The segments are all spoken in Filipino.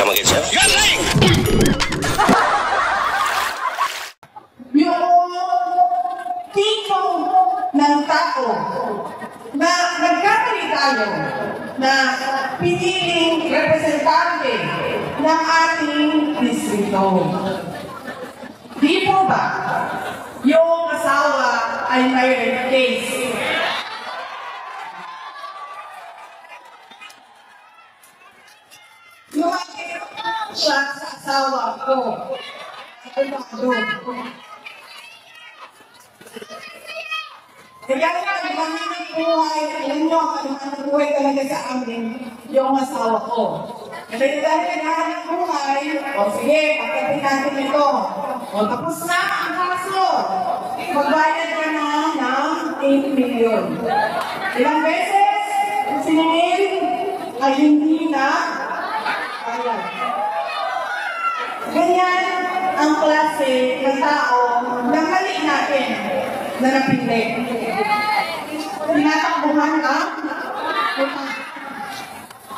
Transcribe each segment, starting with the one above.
Come again, sir? You're lying! Yung tipo ng tao na nagkamali tayo na piniling representante ng ating distrito. Di po ba yung asawa ay may rape case? Yung siya sa asawa ko. Kaya nga, manginang buhay, alam nyo, manginang buhay talaga sa amin, yung asawa ko. Kasi dahil kailangan ng buhay, o sige, pagkatin natin ito. O tapos na ang kaso. Magbayad ka na ng 8 million. Ilang beses, siningil, ay hindi na bayad. Ganyan ang klase ng tao na mali natin na napili. Tinatakbuhan ka?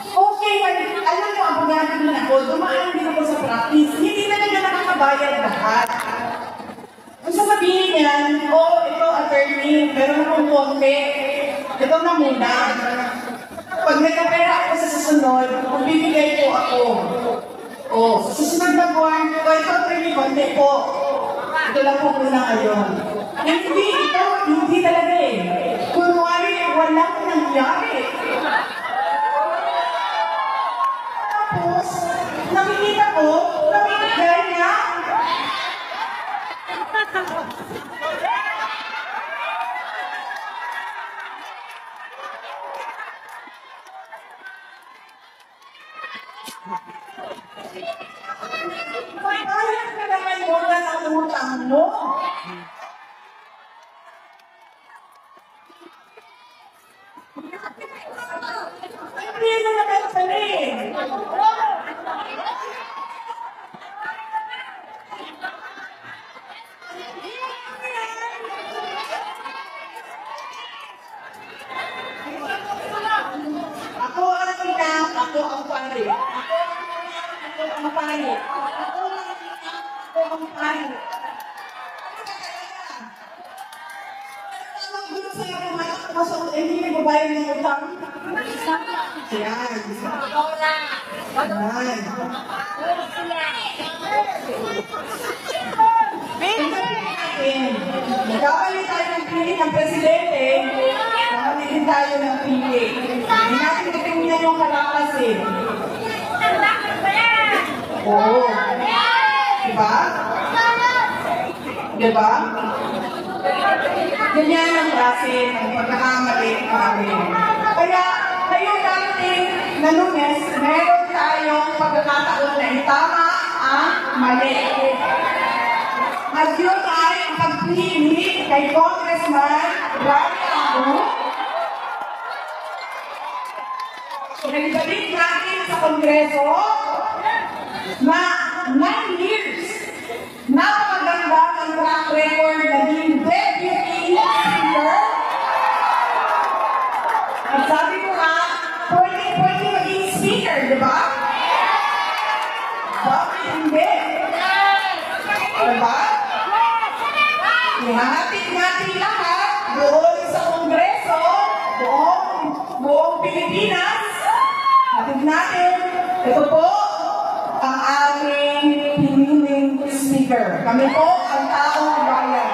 Okay, alam mo, abogado din ako, dumaan din ako sa practice, hindi na nila nakakabayad lahat. Kung sasabihin niyan, oh, ito attorney, meron akong konti, ito na muna. Pag nagkapera ako sa susunod, magbibigay po ako. Oh, sa susunod na buwan, ito attorney, konti po. Ito lang po muna ngayon. Hindi talaga eh. Kunwari, walang nangyari. Tapos, nakikita ko, namimigay niya. Magbayad ka naman muna ang utang mo. Hindi na nakasali. Ako ang ina, ako ang pari. Ako ang pari. Ako ang pari. Hindi na babayad ng utang. Yan. Nagkapalit tayo ng pili ng presidente, nakapalit din tayo ng pili. Hindi natin natingnan yung kalakas eh. Oo. Diba? Diba? Ganyan ang klase ng pagkakamali namin. Kaya, ngayon natin na Lunes, meron tayong pagkakataon na itama ang mali. At yun ay ang pagpili kay Congressman Rani Ako. Nagbalik natin sa Kongreso na 9 years. Napakaganda ang track record naging deputy speaker. At sabi ko nga, pwede maging speaker, di ba? Bakit hindi? Diba? Ihahatid natin lahat doon sa Kongreso, buong Pilipinas. Hatid natin, ito po ang aming piniling speaker. Kami po ang taong bayan.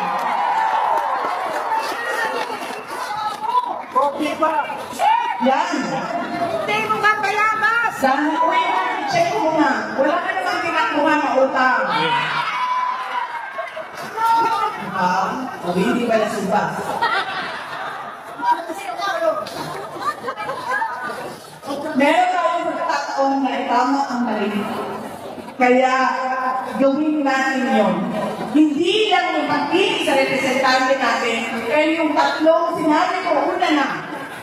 Okay pa. Yan. Hindi mo ba palabas? Dahil, check mo nga. Wala ka naman pinakuha na utang. Hindi ba nasumba? Meron tayong pagkakataon na itama ang mali. Kaya, gawin natin yun. Hindi lang yung pagpili sa representante natin, kaya yung tatlong sinabi ko una na,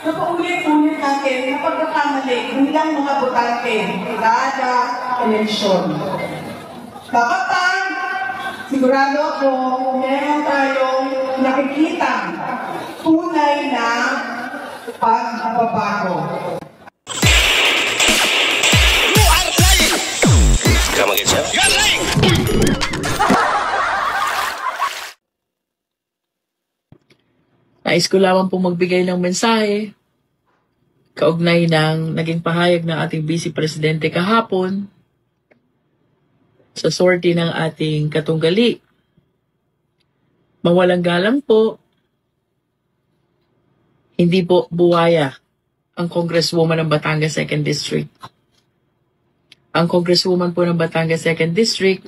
napaulit-ulit natin na pagkakamali bilang mga botante kada eleksyon. Kapag sigurado ako, meron tayong nakikita tunay na pagbabago. You are lying! Nais ko lamang pong magbigay ng mensahe kaugnay ng naging pahayag ng ating Vice Presidente kahapon sa sortie ng ating katunggali. Mawalang galang po, hindi po buwaya ang Congresswoman ng Batangas 2nd District. Ang Congresswoman po ng Batangas 2nd District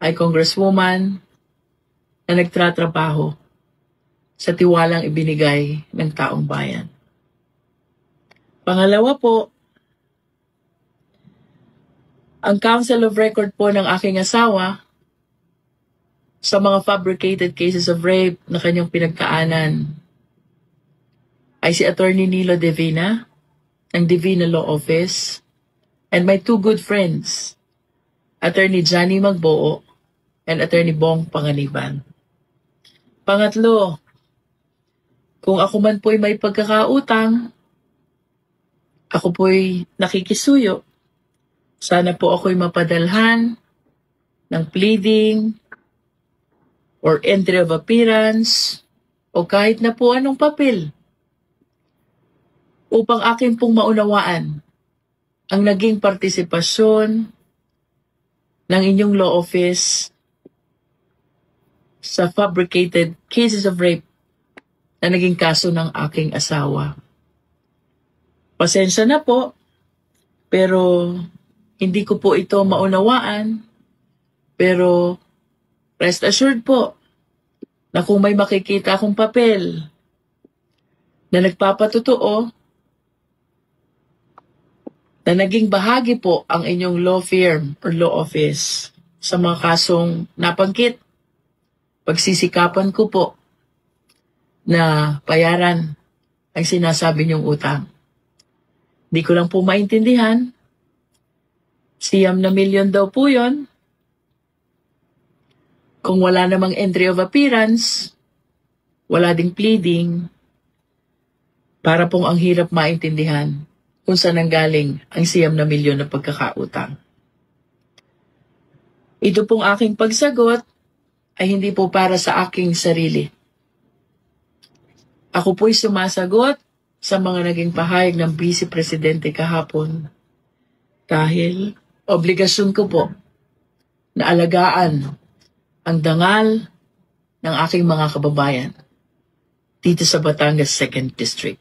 ay Congresswoman na nagtratrabaho sa tiwalang ibinigay ng taong bayan. Pangalawa po, ang Council of Record po ng aking asawa sa mga fabricated cases of rape na kanyang pinagkaanan ay si Attorney Nilo Divina ng Divina Law Office and my two good friends, Attorney Johnny Magboo and Attorney Bong Panganiban. Pangatlo, kung ako man po'y may pagkakautang, ako po'y nakikisuyo. Sana po ako'y mapadalhan ng pleading or entry of appearance o kahit na po anong papel upang akin pong maunawaan ang naging partisipasyon ng inyong law office sa fabricated cases of rape na naging kaso ng aking asawa. Pasensya na po, pero hindi ko po ito maunawaan. Pero rest assured po na kung may makikita akong papel na nagpapatotoo na naging bahagi po ang inyong law firm or law office sa mga kasong nabanggit, pagsisikapan ko po na bayaran ang sinasabi niyong utang. Di ko lang po maintindihan. Siyam na milyon daw po yun. Kung wala namang entry of appearance, wala ding pleading, para pong ang hirap maintindihan kung saan nanggaling ang siyam na milyon na pagkakautang. Ito pong aking pagsagot ay hindi po para sa aking sarili. Ako po'y sumasagot sa mga naging pahayag ng Vice Presidente kahapon dahil obligasyon ko po na alagaan ang dangal ng aking mga kababayan dito sa Batangas 2nd District.